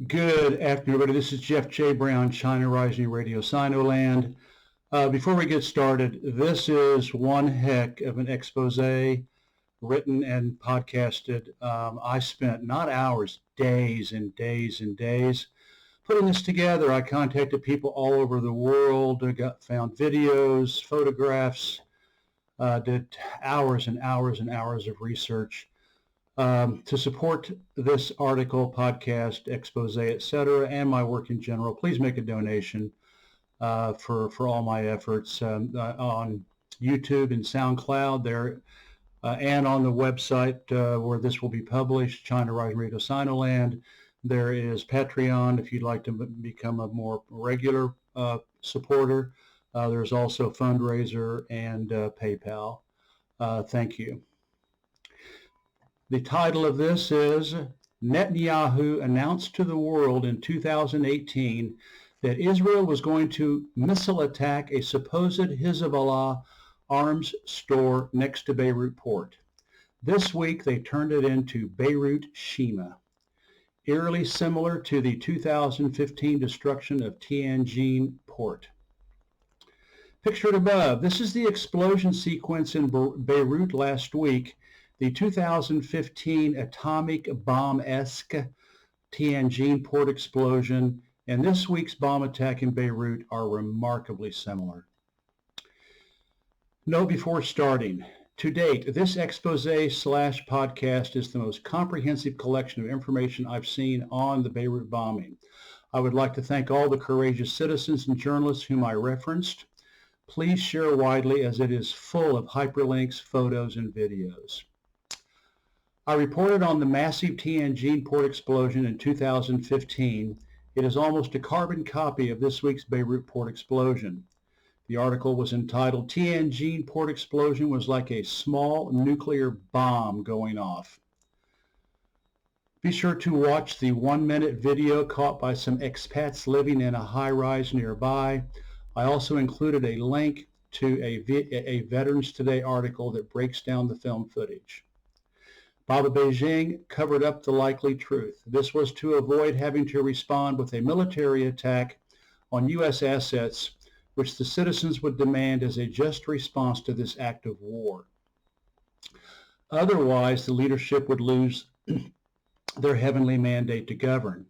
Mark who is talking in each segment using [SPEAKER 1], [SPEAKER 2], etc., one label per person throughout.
[SPEAKER 1] Good afternoon, everybody. This is Jeff J. Brown, China Rising Radio Sinoland. Before we get started, this is one heck of an expose written and podcasted. I spent not hours, days and days and days putting this together. I contacted people all over the world, found videos, photographs, did hours and hours and hours of research. To support this article, podcast, expose, etc., and my work in general, please make a donation for all my efforts on YouTube and SoundCloud there, and on the website where this will be published, China Rising Radio Sinoland. There is Patreon if you'd like to become a more regular supporter. There's also fundraiser and PayPal. Thank you. The title of this is Netanyahu announced to the world in 2018 that Israel was going to missile attack a supposed Hezbollah arms store next to Beirut port. This week they turned it into Beirut Shima, eerily similar to the 2015 destruction of Tianjin Port. Pictured above, this is the explosion sequence in Beirut last week. The 2015 atomic-bombesque Tianjin Port explosion and this week's bomb attack in Beirut are remarkably similar. Note before starting, to date, this expose/podcast is the most comprehensive collection of information I've seen on the Beirut bombing. I would like to thank all the courageous citizens and journalists whom I referenced. Please share widely as it is full of hyperlinks, photos, and videos. I reported on the massive Tianjin port explosion in 2015. It is almost a carbon copy of this week's Beirut port explosion. The article was entitled, Tianjin Port Explosion was like a small nuclear bomb going off. Be sure to watch the 1-minute video caught by some expats living in a high-rise nearby. I also included a link to a Veterans Today article that breaks down the film footage. Baba Beijing covered up the likely truth. This was to avoid having to respond with a military attack on U.S. assets, which the citizens would demand as a just response to this act of war. Otherwise, the leadership would lose their heavenly mandate to govern.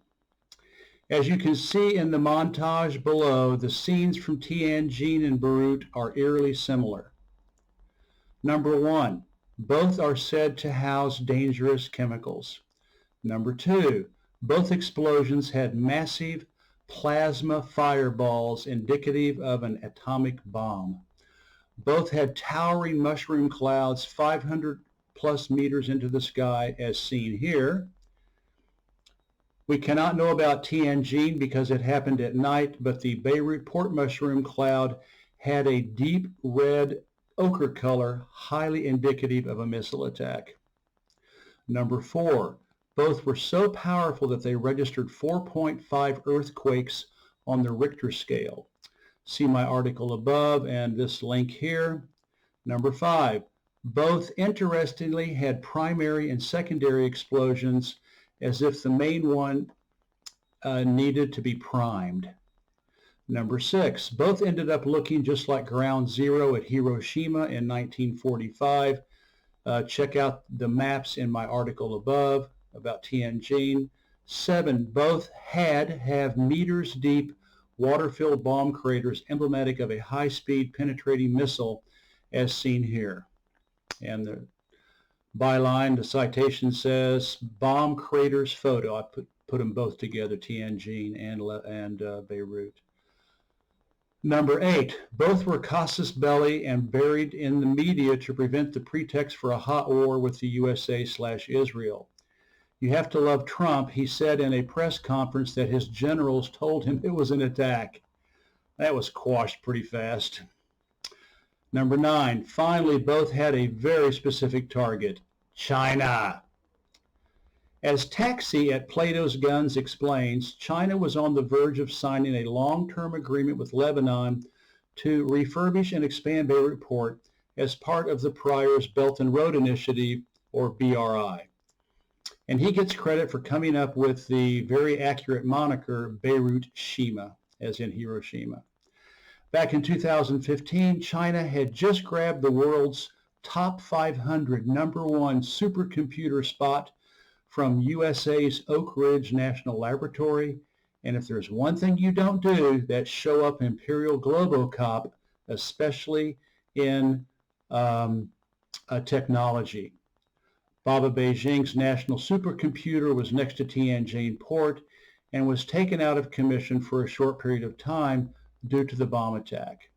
[SPEAKER 1] As you can see in the montage below, the scenes from Tianjin and Beirut are eerily similar. Number one, both are said to house dangerous chemicals. Number two, both explosions had massive plasma fireballs indicative of an atomic bomb. Both had towering mushroom clouds 500 plus meters into the sky as seen here. We cannot know about Tianjin because it happened at night, but the Beirut port mushroom cloud had a deep red ochre color, highly indicative of a missile attack. Number four, both were so powerful that they registered 4.5 earthquakes on the Richter scale. See my article above and this link here. Number five, both interestingly had primary and secondary explosions as if the main one needed to be primed. Number six, both ended up looking just like Ground Zero at Hiroshima in 1945. Check out the maps in my article above about Tianjin. Seven, both have meters deep water-filled bomb craters emblematic of a high-speed penetrating missile as seen here. And the byline, the citation says, bomb craters photo. I put them both together, Tianjin and Beirut. Number eight, both were casus belli and buried in the media to prevent the pretext for a hot war with the USA/Israel. You have to love Trump. He said in a press conference that his generals told him it was an attack. That was quashed pretty fast. Number nine, finally, both had a very specific target, China. As Taxi at Plato's Guns explains, China was on the verge of signing a long-term agreement with Lebanon to refurbish and expand Beirut Port as part of the Prior's Belt and Road Initiative, or BRI. And he gets credit for coming up with the very accurate moniker Beirut Shima, as in Hiroshima. Back in 2015, China had just grabbed the world's top 500 #1 supercomputer spot from USA's Oak Ridge National Laboratory. And if there's one thing you don't do, that's show up Imperial Globocop, especially in technology. Baba Beijing's national supercomputer was next to Tianjin Port and was taken out of commission for a short period of time due to the bomb attack.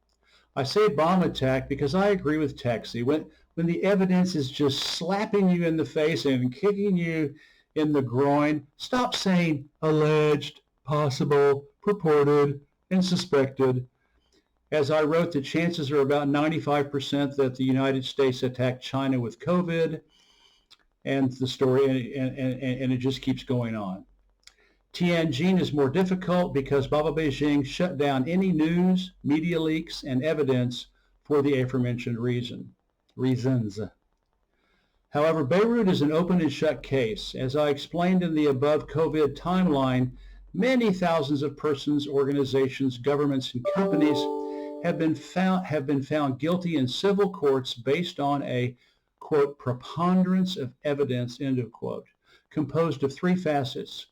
[SPEAKER 1] I say bomb attack because I agree with Texie. When the evidence is just slapping you in the face and kicking you in the groin, stop saying alleged, possible, purported, and suspected. As I wrote, the chances are about 95% that the United States attacked China with COVID, and the story, and it just keeps going on. Tianjin is more difficult because Baba Beijing shut down any news, media leaks, and evidence for the aforementioned reasons. However, Beirut is an open and shut case. As I explained in the above COVID timeline, many thousands of persons, organizations, governments, and companies have been found guilty in civil courts based on a, quote, preponderance of evidence, end of quote, composed of three facets: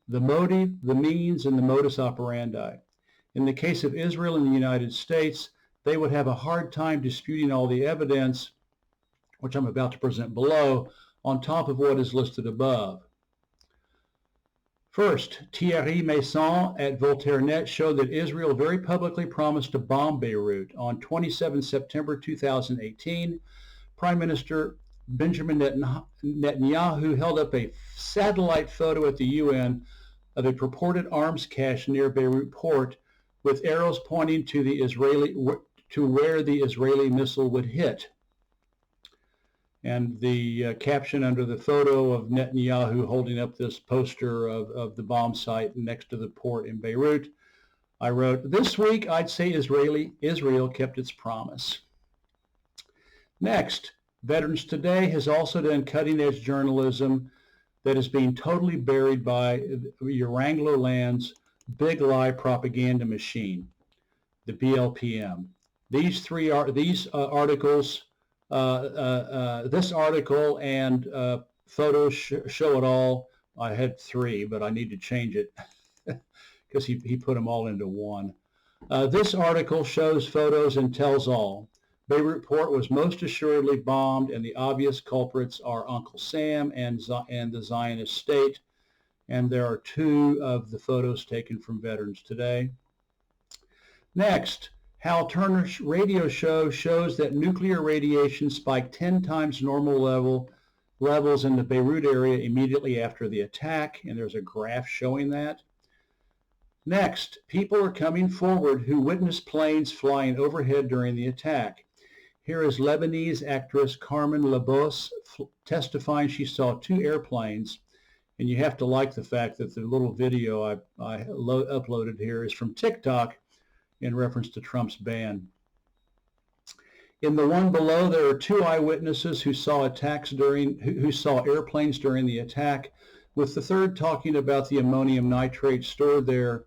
[SPEAKER 1] the motive, the means, and the modus operandi. In the case of Israel and the United States, they would have a hard time disputing all the evidence, which I'm about to present below, on top of what is listed above. First, Thierry Masson at VoltaireNet showed that Israel very publicly promised to bomb Beirut. On 27 September 2018, Prime Minister Benjamin Netanyahu held up a satellite photo at the UN of a purported arms cache near Beirut port with arrows pointing to where the Israeli missile would hit. And the caption under the photo of Netanyahu holding up this poster of the bomb site next to the port in Beirut, I wrote, "This week I'd say Israel kept its promise." Next, Veterans Today has also done cutting-edge journalism that is being totally buried by your Anglo-land's big lie propaganda machine, the BLPM. This article and photos show it all. I had three, but I need to change it because he put them all into one. This article shows photos and tells all. Beirut port was most assuredly bombed, and the obvious culprits are Uncle Sam and the Zionist state. And there are two of the photos taken from Veterans Today. Next, Hal Turner's radio show shows that nuclear radiation spiked 10 times normal levels in the Beirut area immediately after the attack, and there's a graph showing that. Next, people are coming forward who witnessed planes flying overhead during the attack. Here is Lebanese actress Carmen Labos testifying she saw two airplanes, and you have to like the fact that the little video I uploaded here is from TikTok in reference to Trump's ban. In the one below, there are two eyewitnesses who saw airplanes during the attack, with the third talking about the ammonium nitrate stored there.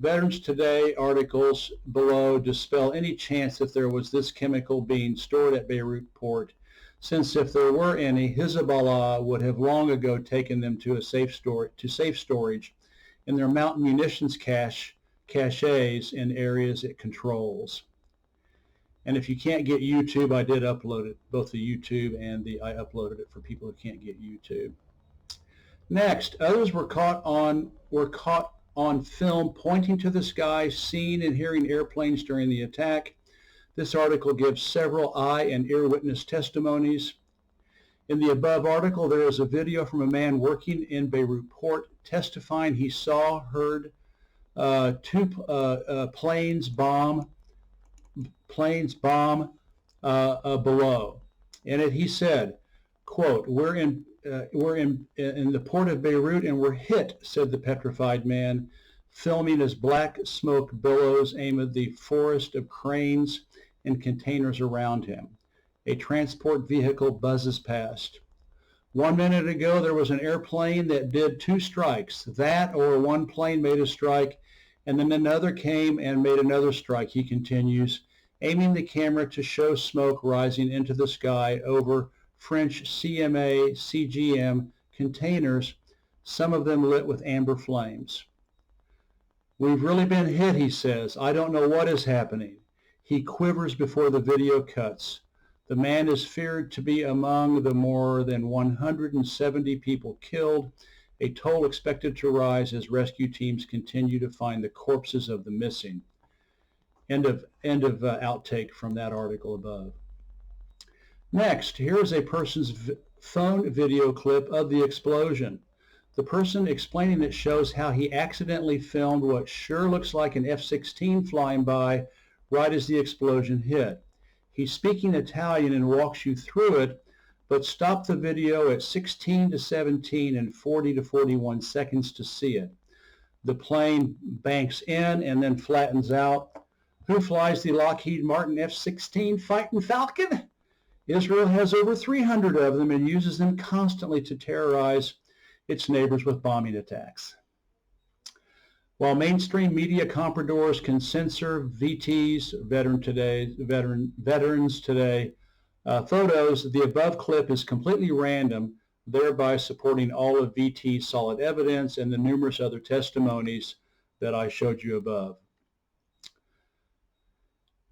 [SPEAKER 1] Veterans Today articles below dispel any chance that there was this chemical being stored at Beirut port, since if there were any, Hezbollah would have long ago taken them to safe storage in their mountain munitions caches in areas it controls. And if you can't get YouTube, I did upload it, both the YouTube and I uploaded it for people who can't get YouTube. Next, others were caught on film pointing to the sky, seeing and hearing airplanes during the attack. This article gives several eye and ear witness testimonies. In the above article, there is a video from a man working in Beirut port testifying he heard two planes bomb below. In it, he said, quote, we're in the port of Beirut and we're hit, said the petrified man, filming as black smoke billows amid the forest of cranes and containers around him. A transport vehicle buzzes past. 1 minute ago, there was an airplane that did 2 strikes. That or one plane made a strike, and then another came and made another strike, he continues, aiming the camera to show smoke rising into the sky over French CMA CGM containers, some of them lit with amber flames. We've really been hit, he says. I don't know what is happening. He quivers before the video cuts. The man is feared to be among the more than 170 people killed, a toll expected to rise as rescue teams continue to find the corpses of the missing. End of outtake from that article above. Next, here is a person's phone video clip of the explosion. The person explaining it shows how he accidentally filmed what sure looks like an F-16 flying by right as the explosion hit. He's speaking Italian and walks you through it, but stop the video at 16 to 17 and 40 to 41 seconds to see it. The plane banks in and then flattens out. Who flies the Lockheed Martin F-16 Fighting Falcon? Israel has over 300 of them and uses them constantly to terrorize its neighbors with bombing attacks. While mainstream media compradors can censor VT's veterans today photos, the above clip is completely random, thereby supporting all of VT's solid evidence and the numerous other testimonies that I showed you above.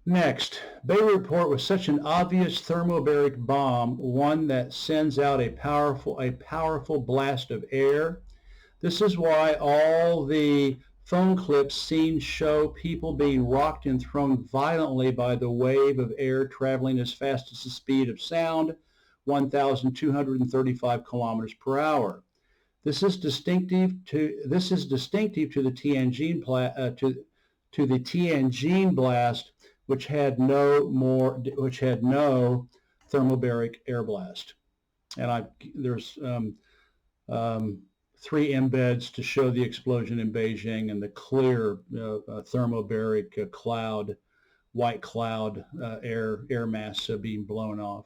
[SPEAKER 1] Next, Beirut Port was such an obvious thermobaric bomb, one that sends out a powerful blast of air. This is why all the phone clips seen show people being rocked and thrown violently by the wave of air traveling as fast as the speed of sound, 1,235 kilometers per hour. This is distinctive to the Tianjin blast, which had no thermobaric air blast. And there's 3 embeds to show the explosion in Beijing and the clear thermobaric cloud, white cloud air mass being blown off.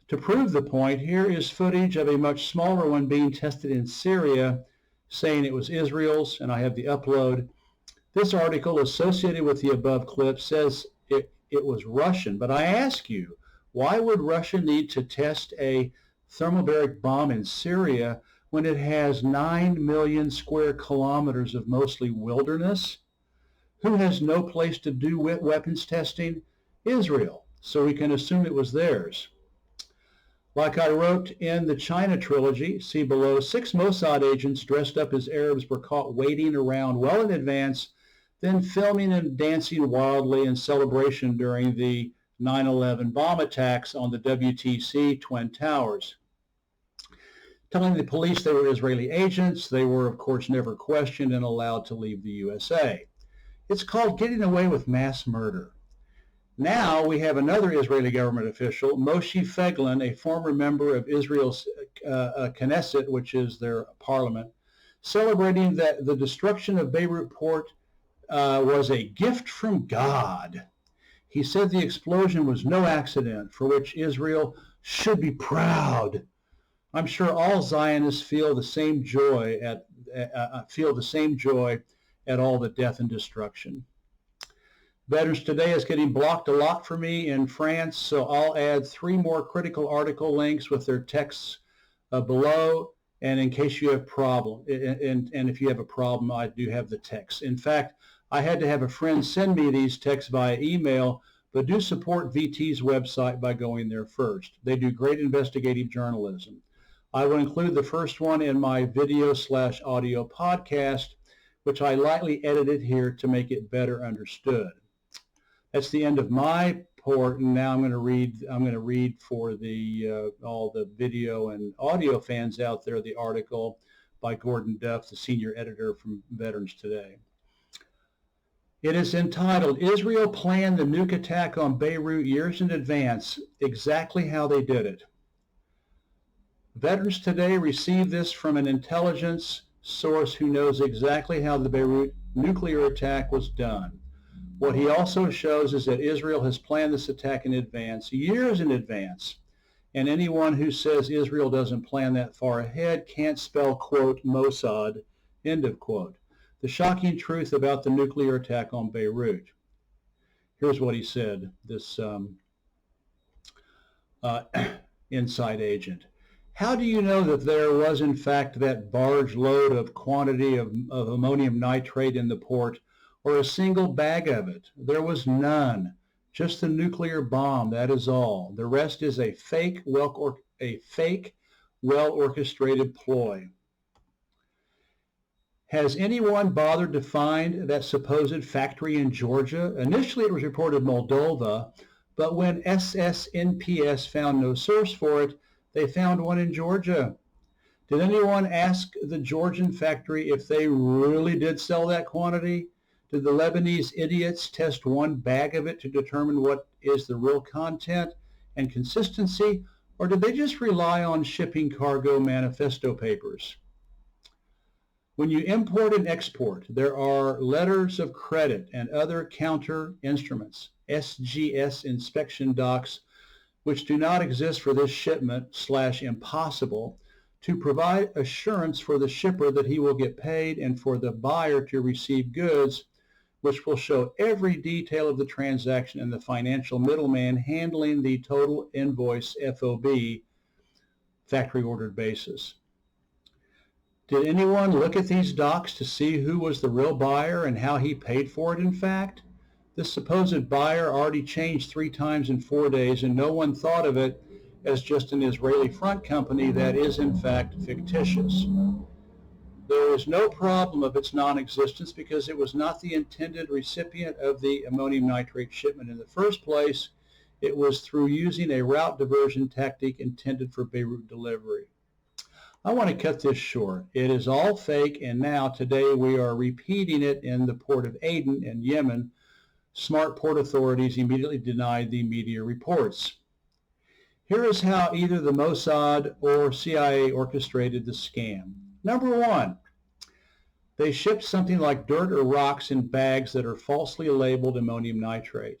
[SPEAKER 1] To prove the point, here is footage of a much smaller one being tested in Syria, saying it was Israel's, and I have the upload. This article associated with the above clip says it was Russian, but I ask you, why would Russia need to test a thermobaric bomb in Syria when it has 9 million square kilometers of mostly wilderness? Who has no place to do weapons testing? Israel. So we can assume it was theirs. Like I wrote in the China trilogy, see below, 6 Mossad agents dressed up as Arabs were caught waiting around well in advance, then filming and dancing wildly in celebration during the 9/11 bomb attacks on the WTC Twin Towers. Telling the police they were Israeli agents, they were, of course, never questioned and allowed to leave the USA. It's called getting away with mass murder. Now we have another Israeli government official, Moshe Feiglin, a former member of Israel's Knesset, which is their parliament, celebrating that the destruction of Beirut Port was a gift from God. He said the explosion was no accident, for which Israel should be proud. I'm sure all Zionists feel the same joy at all the death and destruction. Veterans Today is getting blocked a lot for me in France, so I'll add 3 more critical article links with their texts below. And in case you have a problem, and if you have a problem, I do have the text. In fact, I had to have a friend send me these texts via email, but do support VT's website by going there first. They do great investigative journalism. I will include the first one in my video/audio podcast, which I lightly edited here to make it better understood. That's the end of my report, and now I'm going to read for the all the video and audio fans out there the article by Gordon Duff, the senior editor from Veterans Today. It is entitled, Israel Planned the Nuke Attack on Beirut Years in Advance, Exactly How They Did It. Veterans Today received this from an intelligence source who knows exactly how the Beirut nuclear attack was done. What he also shows is that Israel has planned this attack in advance, years in advance. and anyone who says Israel doesn't plan that far ahead can't spell, quote, Mossad, end of quote. The shocking truth about the nuclear attack on Beirut. Here's what he said, this inside agent. How do you know that there was, in fact, that barge load of quantity of ammonium nitrate in the port, or a single bag of it? There was none. Just the nuclear bomb, that is all. The rest is a fake, well-orchestrated ploy. Has anyone bothered to find that supposed factory in Georgia? Initially, it was reported Moldova, but when SSNPS found no source for it, they found one in Georgia. Did anyone ask the Georgian factory if they really did sell that quantity? Did the Lebanese idiots test one bag of it to determine what is the real content and consistency, or did they just rely on shipping cargo manifesto papers? When you import and export, there are letters of credit and other counter instruments, SGS inspection docs, which do not exist for this shipment / impossible, to provide assurance for the shipper that he will get paid and for the buyer to receive goods, which will show every detail of the transaction and the financial middleman handling the total invoice FOB, factory ordered basis. Did anyone look at these docs to see who was the real buyer and how he paid for it, in fact? This supposed buyer already changed 3 times in 4 days, and no one thought of it as just an Israeli front company that is, in fact, fictitious. There is no problem of its non-existence because it was not the intended recipient of the ammonium nitrate shipment in the first place. It was through using a route diversion tactic intended for Beirut delivery. I want to cut this short. It is all fake, and now, today, we are repeating it in the port of Aden in Yemen. Smart port authorities immediately denied the media reports. Here is how either the Mossad or CIA orchestrated the scam. Number 1, they shipped something like dirt or rocks in bags that are falsely labeled ammonium nitrate.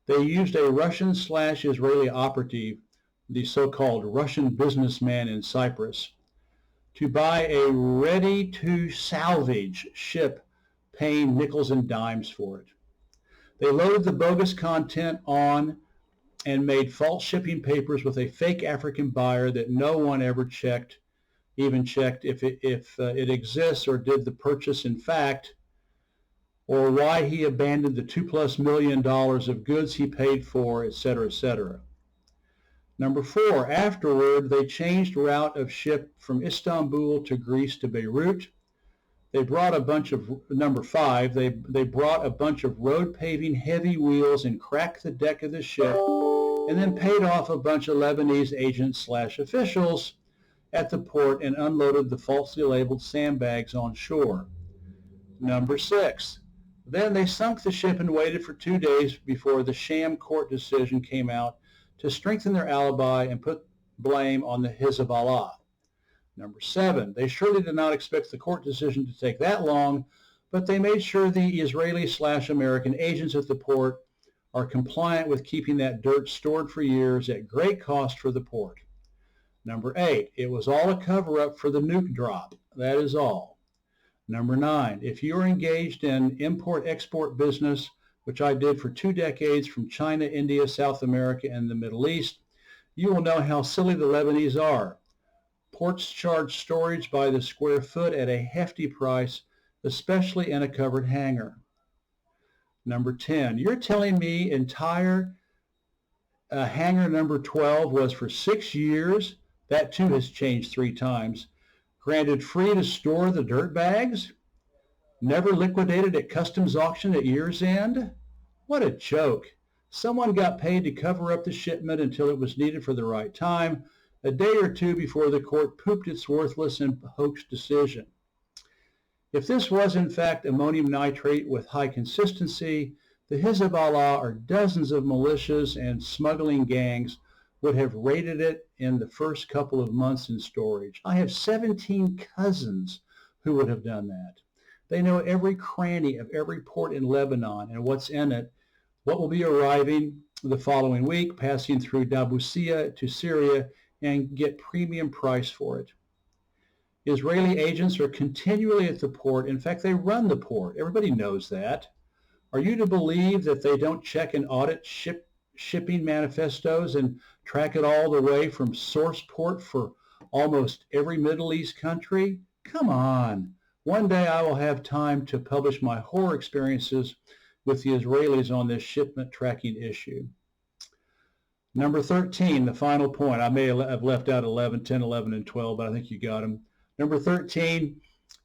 [SPEAKER 1] They used a Russian/Israeli operative, the so-called Russian businessman in Cyprus, to buy a ready-to-salvage ship, paying nickels and dimes for it. They loaded the bogus content on and made false shipping papers with a fake African buyer that no one ever even checked if it exists or did the purchase in fact, or why he abandoned the $2+ million of goods he paid for, etc., etc. Number 4, afterward, they changed route of ship from Istanbul to Greece to Beirut. They brought a bunch of, number 5, they brought a bunch of road paving heavy wheels and cracked the deck of the ship, and then paid off a bunch of Lebanese agents/officials at the port and unloaded the falsely labeled sandbags on shore. Number 6, then they sunk the ship and waited for 2 days before the sham court decision came out to strengthen their alibi and put blame on the Hezbollah. Number 7, they surely did not expect the court decision to take that long, but they made sure the Israeli/American agents at the port are compliant with keeping that dirt stored for years at great cost for the port. Number 8, it was all a cover-up for the nuke drop. That is all. Number 9, if you are engaged in import-export business, which I did for 2 decades from China, India, South America, and the Middle East, you will know how silly the Lebanese are. Ports charge storage by the square foot at a hefty price, especially in a covered hangar. Number 10, you're telling me entire hangar number 12 was for 6 years, that too has changed 3 times, granted free to store the dirt bags, never liquidated at customs auction at year's end? What a joke. Someone got paid to cover up the shipment until it was needed for the right time, a day or 2 before the court pooped its worthless and hoax decision. If this was in fact ammonium nitrate with high consistency, the Hezbollah or dozens of militias and smuggling gangs would have raided it in the first couple of months in storage. I have 17 cousins who would have done that. They know every cranny of every port in Lebanon and what's in it, what will be arriving, the following week, passing through Dabusia to Syria, and get premium price for it. Israeli agents are continually at the port. In fact, they run the port. Everybody knows that. Are you to believe that they don't check and audit shipping manifestos and track it all the way from source port for almost every Middle East country? Come on. One day I will have time to publish my horror experiences with the Israelis on this shipment tracking issue. Number 13, the final point. I may have left out 11, 10, 11, and 12, but I think you got them. Number 13,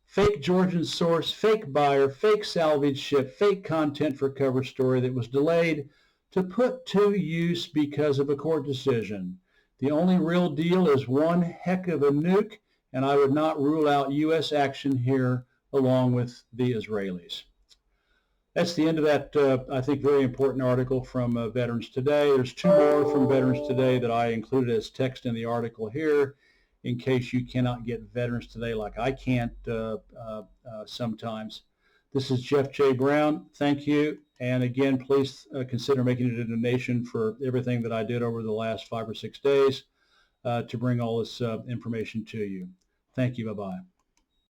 [SPEAKER 1] fake Georgian source, fake buyer, fake salvage ship, fake content for cover story that was delayed to put to use because of a court decision. The only real deal is one heck of a nuke, and I would not rule out U.S. action here along with the Israelis. That's the end of that, I think, very important article from Veterans Today. There's two more from Veterans Today that I included as text in the article here in case you cannot get Veterans Today like I can't sometimes. This is Jeff J. Brown. Thank you. And again, please consider making it a donation for everything that I did over the last 5 or 6 days to bring all this information to you. Thank you. Bye-bye.